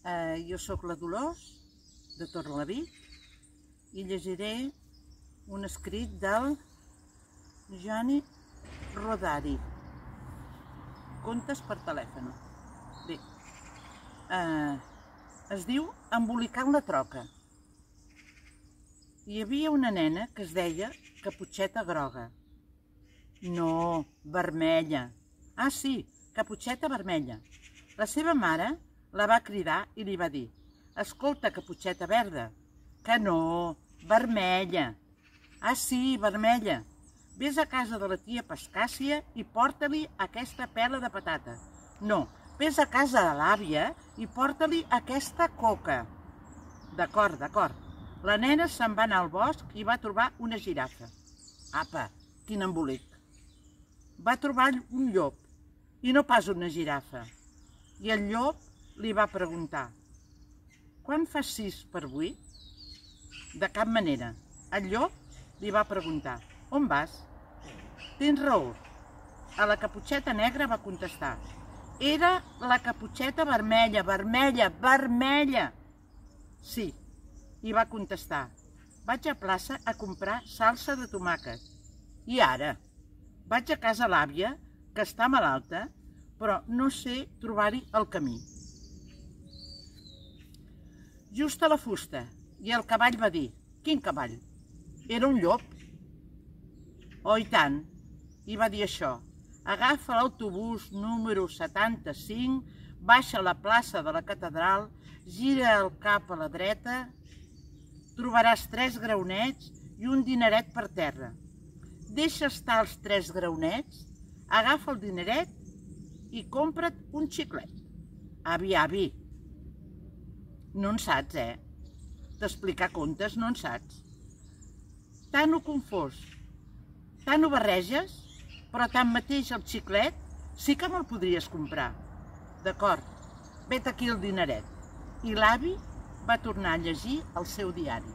Jo sóc la Dolors, de Torrelavit, i llegiré un escrit del Gianni Rodari, Contes per telèfon. Bé, es diu Embolicant la troca. Hi havia una nena que es deia Caputxeta Groga. No, vermella. Ah, sí, Caputxeta Vermella. La seva mare la va cridar i li va dir: escolta, Caputxeta Verda, que no, vermella. Ah, sí, vermella. Vés a casa de la tia Pascàcia i porta-li aquesta pela de patata. No, vés a casa de l'àvia i porta-li aquesta coca. D'acord, d'acord. La nena se'n va anar al bosc i va trobar una girafa. Apa, quin embolic. Va trobar un llop i no pas una girafa. I el llop li va preguntar: quan fas 6 per 8? De cap manera. El llop li va preguntar: on vas? Tens raó. A la Caputxeta Negra va contestar: era la Caputxeta Vermella, vermella, vermella. Sí, i va contestar: vaig a plaça a comprar salsa de tomàquet. I ara? Vaig a casa l'àvia, que està malalta, però no sé trobar-hi el camí. Just a la fusta, i el cavall va dir: quin cavall? Era un llop. Oh, i tant, i va dir això: agafa l'autobús número 75, baixa a la plaça de la catedral, gira el cap a la dreta, trobaràs 3 graonets i un dineret per terra. Deixa estar els 3 graonets, agafa el dineret i compra't un xiclet. Avi, avi, no en saps, d'explicar contes no en saps. Tant ho confós, tant ho barreges, però tanmateix el xiclet sí que me'l podries comprar. D'acord, vet aquí el dineret. I l'avi va tornar a llegir el seu diari.